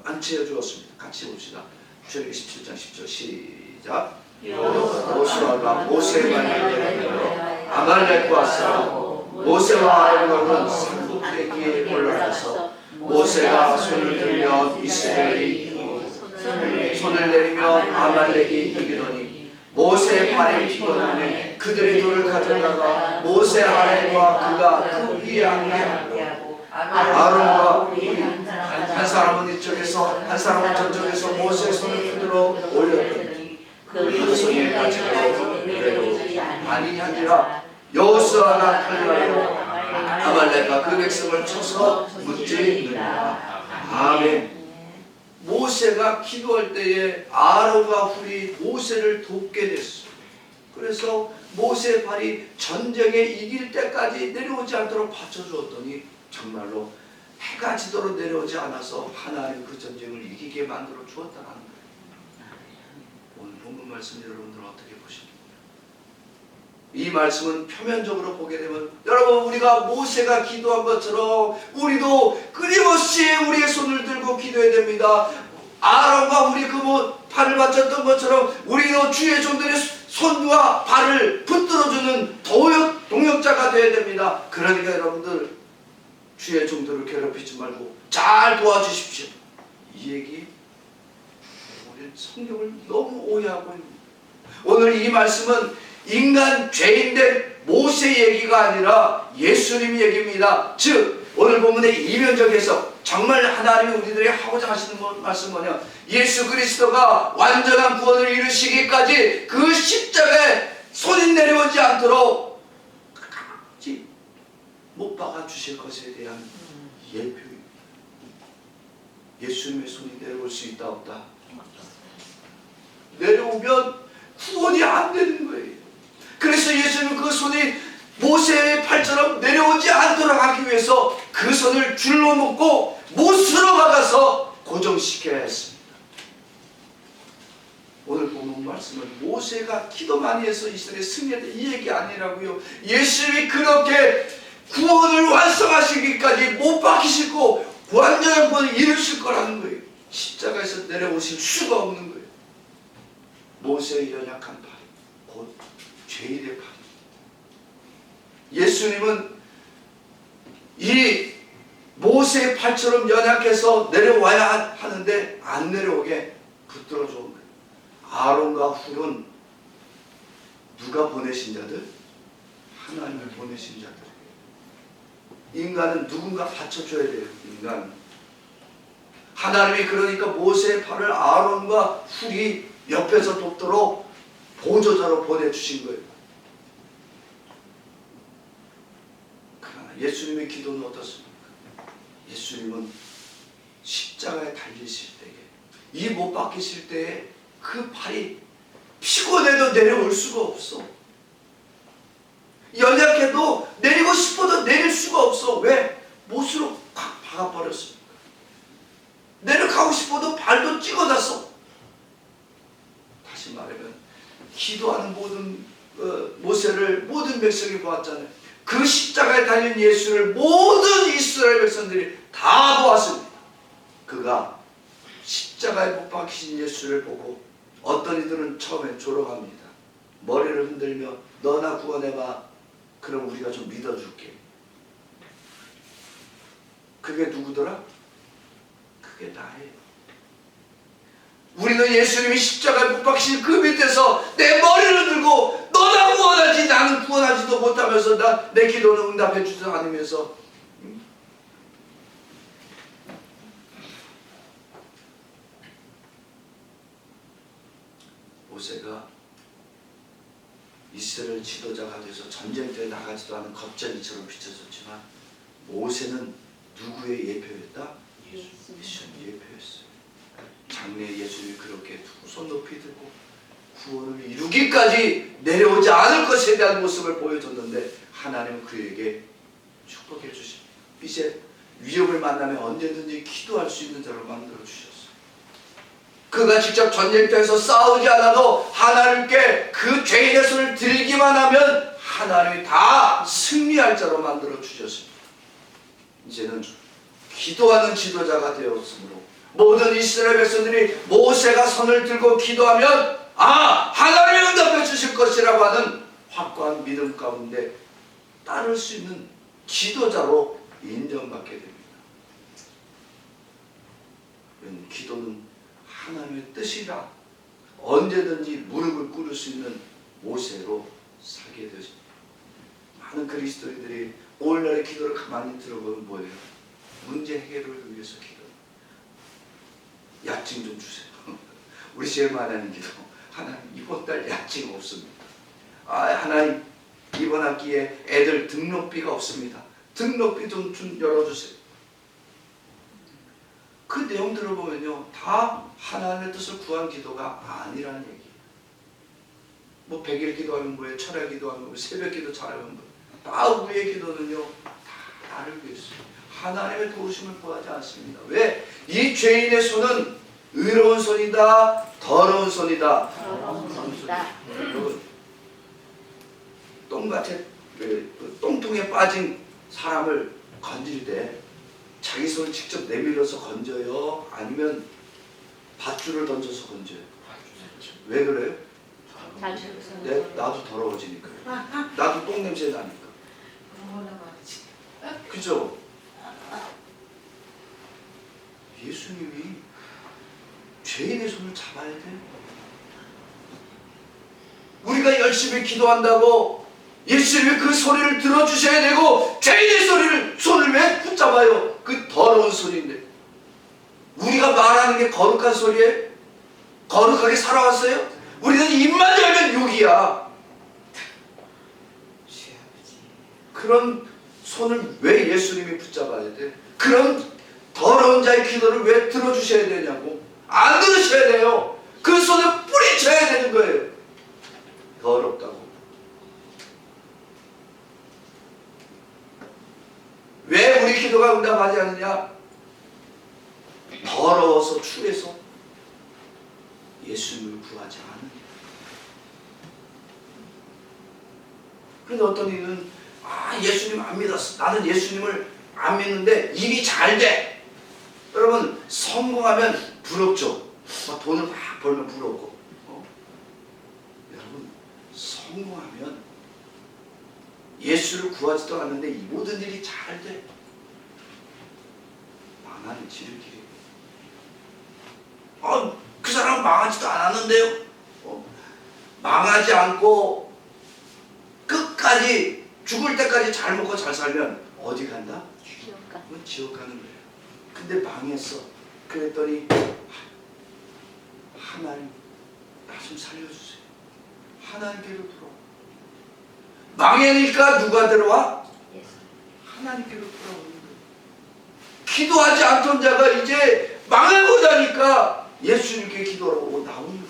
Speaker 1: 안채해 주었습니다. 같이 봅시다. 출애굽기 17장 10절 시작. 여호수아가 모세의 말을 아말렉과 싸우고 모세와 아론은 산꼭대기에 올라가서 모세가 손을 들면 이스라엘이 이기고 손을 내리면 아말렉이 이기더니 모세의 발이 피곤하니 그들이 돌을 가져다가 모세 아래와 그가 그 위에 앉게 아론과 한 사람은 이쪽에서 한 사람은 저쪽에서 모세의 손을 흔들어 올렸더니 그 손에 가지고 그래도 아니하니라. 여호수아가 칼날로 아말렉과 그 백성을 쳐서 무찌르니라. 아멘. 모세가 기도할 때에 아론과 훌이 모세를 돕게 됐어요. 그래서 모세의 발이 전쟁에 이길 때까지 내려오지 않도록 받쳐주었더니 정말로 해가 지도록 내려오지 않아서 하나님 그 전쟁을 이기게 만들어 주었다는 거예요. 오늘 본문 말씀 여러분들은 어떻게 보십니까? 이 말씀은 표면적으로 보게 되면 여러분 우리가 모세가 기도한 것처럼 우리도 끊임없이 우리의 손을 들고 기도해야 됩니다. 아론과 우리 그 발을 맞췄던 것처럼 우리도 주의 종들의 손과 발을 붙들어주는 동역자가 되어야 됩니다. 그러니까 여러분들 주의 종들을 괴롭히지 말고 잘 도와주십시오. 이 얘기 우리는 성경을 너무 오해하고 있습니다. 오늘 이 말씀은 인간 죄인된 모세 얘기가 아니라 예수님 얘기입니다. 즉 오늘 본문의 이면적 해석, 정말 하나님이 우리들에게 하고자 하시는 말씀은 뭐냐, 예수 그리스도가 완전한 구원을 이루시기까지 그 십자가에 손이 내려오지 않도록 끝까지 못 박아 주실 것에 대한 예표입니다. 예수님의 손이 내려올 수 있다 없다? 내려오면 구원이 안 되는 거예요. 그래서 예수님은 그 손이 모세의 팔처럼 내려오지 않도록 하기 위해서 그 손을 줄로 묶고 못으로 막아서 고정시켜야 했습니다. 오늘 본문 말씀은 모세가 기도 많이 해서 이스라엘이 승리했다 이 얘기 아니라고요. 예수님이 그렇게 구원을 완성하시기까지 못 박히시고 완전한 구원을 이루실 거라는 거예요. 십자가에서 내려오실 수가 없는 거예요. 모세의 연약한 팔, 곧 죄인의 팔. 예수님은 이 모세의 팔처럼 연약해서 내려와야 하는데 안 내려오게 붙들어 준 거예요. 아론과 훌은 누가 보내신 자들? 하나님을 보내신 자들. 인간은 누군가 받쳐줘야 돼요. 인간. 하나님이 그러니까 모세의 팔을 아론과 훌이 옆에서 돕도록 보조자로 보내주신 거예요. 그러나 예수님의 기도는 어떻습니까? 예수님은 십자가에 달리실 때에 이 못 박히실 때에 그 팔이 피곤해도 내려올 수가 없어. 연약해도 내리고 싶어도 내릴 수가 없어. 왜? 못으로 콱 박아버렸습니까? 내려가고 싶어도 발도 찍어놨어. 다시 말하면 기도하는 모든 모세를 모든 백성이 보았잖아요. 그 십자가에 달린 예수를 모든 이스라엘 백성들이 다 보았습니다. 그가 십자가에 못 박히신 예수를 보고 어떤 이들은 처음에 조롱합니다. 머리를 흔들며 너나 구원해봐. 그럼 우리가 좀 믿어줄게. 그게 누구더라? 그게 나예요. 우리는 예수님이 십자가에 못 박히신 그 밑에서 내 머리를 들고 너나 구원하지 나는 구원하지도 못하면서 내 기도는 응답해 주지 않으면서 모세가 이스라엘 지도자가 돼서 전쟁터에 나가지도 않은 겁쟁이처럼 비춰졌지만 모세는 누구의 예표였다? 예수님의 예표였어요. 장래 예수님이 그렇게 두 손 높이 들고 구원을 이루기까지 내려오지 않을 것에 대한 모습을 보여줬는데 하나님은 그에게 축복해 주십니다. 이제 위협을 만나면 언제든지 기도할 수 있는 자로 만들어 주셨어요. 그가 직접 전쟁터에서 싸우지 않아도 하나님께 그 죄인의 손을 들기만 하면 하나님이 다 승리할 자로 만들어 주셨습니다. 이제는 기도하는 지도자가 되었으므로 모든 이스라엘 백성들이 모세가 손을 들고 기도하면 하나님이 응답해 주실 것이라고 하는 확고한 믿음 가운데 따를 수 있는 지도자로 인정받게 됩니다. 기도는 하나님의 뜻이라 언제든지 무릎을 꿇을 수 있는 모세로 살게 되었습니다. 많은 그리스도인들이 오늘날의 기도를 가만히 들어보면 뭐예요? 문제 해결을 위해서 기도. 야증 좀 주세요. 우리 제일 많이 하는 기도. 하나님 이번 달 야증 없습니다. 하나님 이번 학기에 애들 등록비가 없습니다. 등록비 좀 열어주세요. 그 내용 들어보면요 다 하나님의 뜻을 구한 기도가 아니라는 얘기예요. 뭐 100일 기도하면 뭐예요? 철야 기도하면 뭐예요? 새벽 기도 잘하면 뭐예요? 다 우리의 기도는요 다 나를 위해서요. 하나님의 도우심을 구하지 않습니다. 왜? 이 죄인의 손은 의로운 손이다, 더러운 손이다.
Speaker 2: 더러운 손이다.
Speaker 1: 여러분 똥밭에 똥통에 빠진 사람을 건질 때 자기 손을 직접 내밀어서 건져요? 아니면 밧줄을 던져서 건져요? 왜 그래요? 나도 더러워지니까요. 나도 똥 냄새 나니까. 그죠? 예수님이 죄인의 손을 잡아야 돼. 우리가 열심히 기도한다고 예수님이 그 소리를 들어주셔야 되고 죄인의 손을 왜 붙잡아요? 그 더러운 소리인데. 우리가 말하는 게 거룩한 소리예요? 거룩하게 살아왔어요? 우리는 입만 열면 욕이야. 그런 손을 왜 예수님이 붙잡아야 돼? 그런 더러운 자의 기도를 왜 들어주셔야 되냐고. 안 들으셔야 돼요. 그 손을 뿌리쳐야 되는 거예요. 더럽다고. 왜 우리 기도가 응답하지 않느냐? 더러워서 추해서 예수님을 구하지 않으니까. 그런데 어떤 이는 예수님 안 믿었어. 나는 예수님을 안 믿는데 일이 잘 돼. 여러분 성공하면 부럽죠. 돈을 막 벌면 부럽고. 여러분 성공하면 예수를 구하지도 않는데 이 모든 일이 잘 돼. 망하는 지름길이에요. 그 사람은 망하지도 않았는데요. 망하지 않고 끝까지 죽을 때까지 잘 먹고 잘 살면 어디 간다? 지옥 가는 거예요. 근데 망했어. 그랬더니 하나님 나 좀 살려주세요. 하나님께로 들어와. 망하니까 누가 들어와? 하나님께로 들어오는 거예요. 기도하지 않던 자가 이제 망하고 나니까 예수님께 기도하고 나오는 거예요.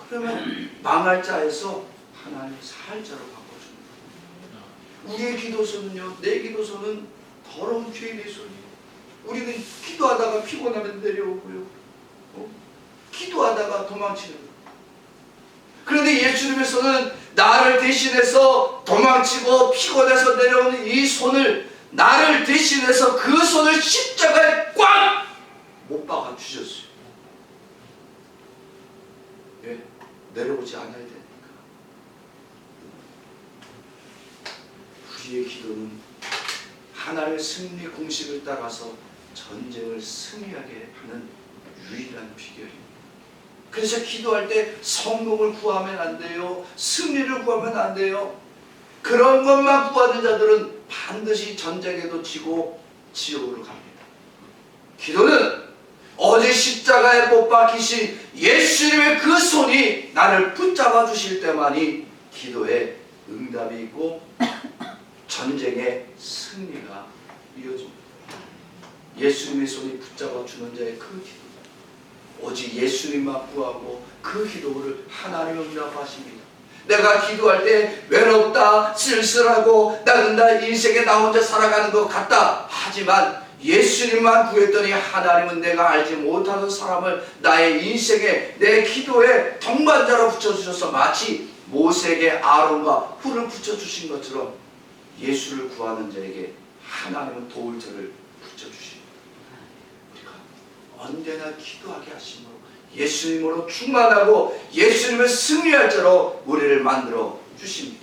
Speaker 1: 그러면 망할 자에서 하나님 살 자로 바꿔주는 거예요. 우리의 기도서는요, 내 기도서는 더러운 죄인의 손이에요. 우리는 기도하다가 피곤하면 내려오고요. 기도하다가 도망치는 거예요. 그런데 예수님의 손은 나를 대신해서 도망치고 피곤해서 내려오는 이 손을 나를 대신해서 그 손을 십자가에 꽉 못 박아 주셨어요. 예, 내려오지 않아야 되니까. 우리의 기도는 하나님의 승리 공식을 따라서 전쟁을 승리하게 하는 유일한 비결입니다. 그래서 기도할 때 성공을 구하면 안 돼요. 승리를 구하면 안 돼요. 그런 것만 구하는 자들은 반드시 전쟁에도 지고 지옥으로 갑니다. 기도는 어제 십자가에 못 박히신 예수님의 그 손이 나를 붙잡아 주실 때만이 기도에 응답이 있고 전쟁의 승리가 이어집니다. 예수님의 손이 붙잡아 주는 자의 그 기도, 오직 예수님만 구하고 그 기도를 하나님 응답하십니다. 내가 기도할 때 외롭다, 쓸쓸하고 나는 나 인생에 나 혼자 살아가는 것 같다 하지만 예수님만 구했더니 하나님은 내가 알지 못하는 사람을 나의 인생에 내 기도에 동반자로 붙여주셔서 마치 모세에게 아론과 훌을 붙여주신 것처럼 예수를 구하는 자에게 하나님은 도울 자를 붙여주십니다. 우리가 언제나 기도하게 하심으로 예수님으로 충만하고 예수님을 승리할 자로 우리를 만들어 주십니다.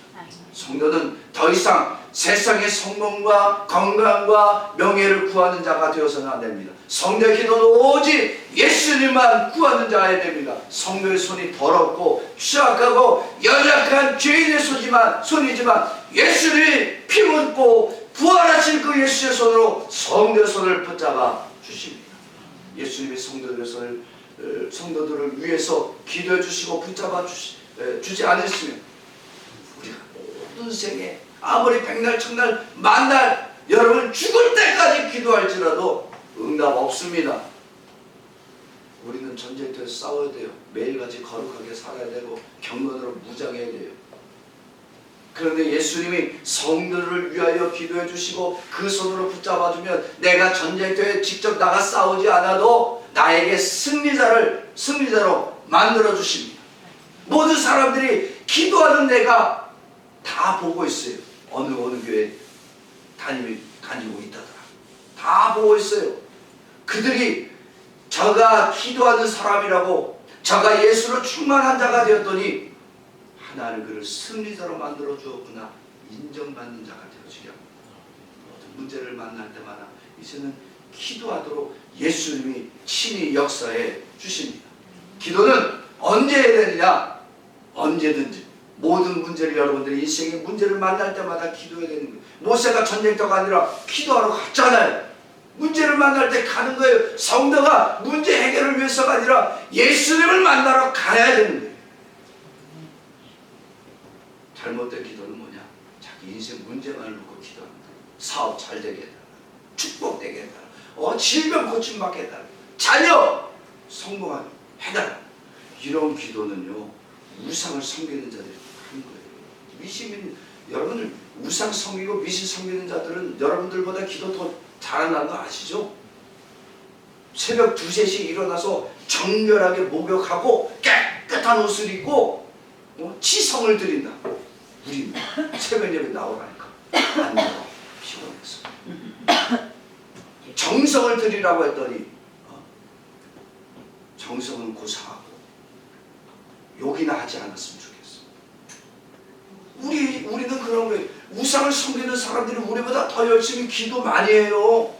Speaker 1: 성도는 더 이상 세상의 성공과 건강과 명예를 구하는 자가 되어서는 안 됩니다. 성도의 기도는 오직 예수님만 구하는 자여야 됩니다. 성도의 손이 더럽고 취약하고 연약한 죄인의 손이지만 예수님이 피 묻고 부활하신 그 예수의 손으로 성도의 손을 붙잡아 주십니다. 예수님이 성도들을 위해서 기도해 주시고 붙잡아 주지 않으시면 우리가 모든 생에 아무리 백날 천날 만날 여러분 죽을 때까지 기도할지라도 응답 없습니다. 우리는 전쟁터에서 싸워야 돼요. 매일같이 거룩하게 살아야 되고 경건으로 무장해야 돼요. 그런데 예수님이 성도를 위하여 기도해 주시고 그 손으로 붙잡아 주면 내가 전쟁터에 직접 나가 싸우지 않아도 나에게 승리자로 만들어 주십니다. 모든 사람들이 기도하는 내가 다 보고 있어요. 어느 교회 다니고 있다더라. 다 보고 있어요. 그들이 저가 기도하는 사람이라고, 저가 예수로 충만한 자가 되었더니 하나님 그를 승리자로 만들어 주었구나, 인정받는 자가 되어지려. 모든 문제를 만날 때마다 이제는 기도하도록 예수님이 친히 역사해 주십니다. 기도는 언제 해야 되느냐? 언제든지. 모든 문제를, 여러분들이 인생의 문제를 만날 때마다 기도해야 되는 거예요. 모세가 전쟁터가 아니라 기도하러 갔잖아요. 문제를 만날 때 가는 거예요. 성도가 문제 해결을 위해서가 아니라 예수님을 만나러 가야 되는 거예요. 잘못된 기도는 뭐냐? 자기 인생 문제만 놓고 기도합니다. 사업 잘 되게 해달라, 축복되게 해달라, 질병 고침받게 해달라, 자녀 성공하게 해달라. 이런 기도는요, 우상을 섬기는 자들이 하는 거예요. 미신민, 여러분들 우상 섬기고 미신 섬기는 자들은 여러분들보다 기도 더 잘한다는 거 아시죠? 새벽 2, 3시에 일어나서 정결하게 목욕하고 깨끗한 옷을 입고 지성을 드린다. 우리 새벽 예배 나오라니까 안 나와. 피곤해서. 정성을 드리라고 했더니 정성은 고사하고 욕이나 하지 않았으면 좋겠어. 우리는 그런 거예요. 우상을 섬기는 사람들이 우리보다 더 열심히 기도 많이 해요.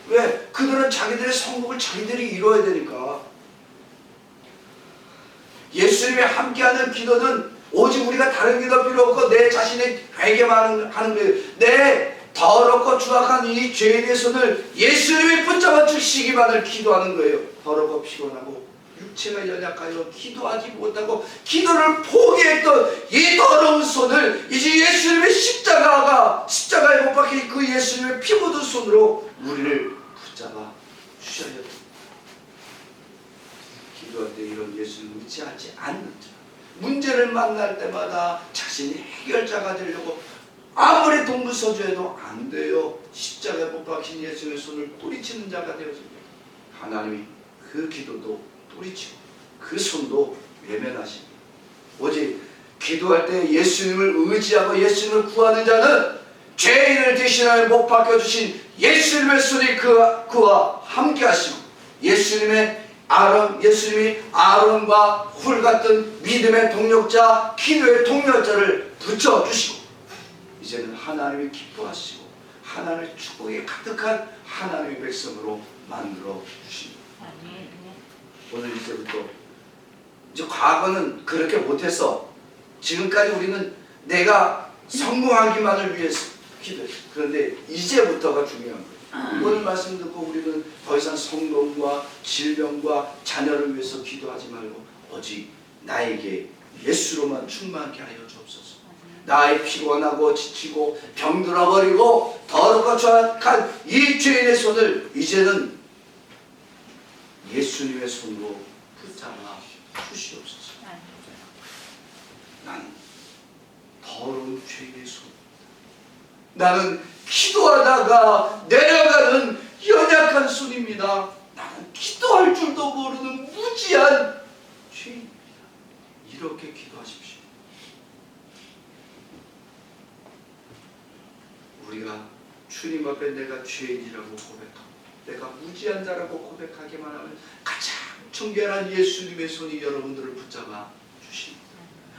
Speaker 1: 왜? 그들은 자기들의 성공을 자기들이 이뤄야 되니까. 예수님이 함께하는 기도는 오직 우리가 다른 기도 필요 없고 내 자신의 회개만 하는 거예요. 내 더럽고 추악한 이 죄에 대해서는 예수님이 붙잡아 주시기만을 기도하는 거예요. 더럽고 피곤하고 육체가 연약하여 기도하지 못하고 기도를 포기했던 이 더러운 손을 이제 예수님의 십자가에 못 박힌 그 예수님의 피 묻은 손으로 우리를 붙잡아 주셔야 됩니다. 기도할 때 이런 예수를 의지하지 않는 자, 문제를 만날 때마다 자신이 해결자가 되려고 아무리 동부서주해도 안 돼요. 십자가에 못 박힌 예수님의 손을 뿌리치는 자가 되어집니다. 하나님이 그 기도도 뿌리치고 그 손도 외면하십니다. 오직 기도할 때 예수님을 의지하고 예수님을 구하는 자는 죄인을 대신하여 못 박혀주신 예수님의 손이 그와 함께 하시고 예수님이 아론과 훌 같은 믿음의 동력자, 기도의 동력자를 붙여주시고 이제는 하나님이 기뻐하시고 하나님의 축복에 가득한 하나님의 백성으로 만들어 주십니다. 오늘 이제부터 이제 과거는 그렇게 못했어. 지금까지 우리는 내가 성공하기만을 위해서 기도했어. 그런데 이제부터가 중요한 거예요. 오늘 말씀 듣고 우리는 더 이상 성공과 질병과 자녀를 위해서 기도하지 말고 오직 나에게 예수로만 충만하게 하여 주옵소서. 나의 피곤하고 지치고 병들어버리고 더럽고 추악한 이 죄인의 손을 이제는 예수님의 손으로 붙잡아 주시옵소서. 나는 더러운 죄인의 손, 나는 기도하다가 내려가는 연약한 손입니다. 나는 기도할 줄도 모르는 무지한 죄인입니다. 이렇게 기도하십시오. 우리가 주님 앞에 내가 죄인이라고 고백하고 내가 무지한 자라고 고백하기만 하면 가장 청결한 예수님의 손이 여러분들을 붙잡아 주십니다.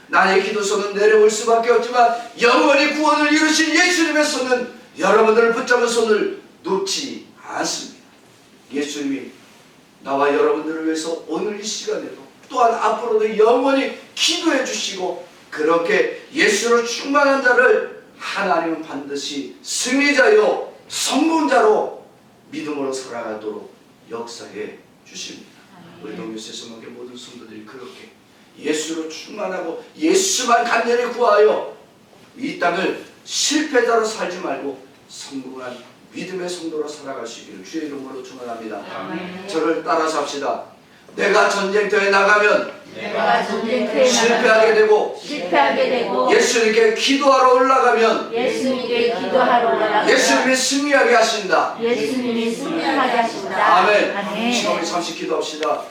Speaker 1: 나의 기도손은 내려올 수밖에 없지만 영원히 구원을 이루신 예수님의 손은 여러분들을 붙잡은 손을 놓지 않습니다. 예수님이 나와 여러분들을 위해서 오늘 이 시간에도 또한 앞으로도 영원히 기도해 주시고 그렇게 예수로 충만한 자를 하나님은 반드시 승리자요 성공자로 믿음으로 살아가도록 역사해 주십니다. 우리 동교세서목의 모든 성도들이 그렇게 예수로 충만하고 예수만 간절히 구하여 이 땅을 실패자로 살지 말고 성공한 믿음의 성도로 살아갈 수 있기를 주의 이름으로 축원합니다.
Speaker 2: 아멘.
Speaker 1: 저를 따라서 합시다. 내가 전쟁터에 나가면 실패하게 되고 예수님께 기도하러 올라가면 예수님이 승리하게 하신다.
Speaker 2: 예수님이 승리하게 하신다.
Speaker 1: 아멘.
Speaker 2: 아멘.
Speaker 1: 지금 우리 잠시 기도합시다.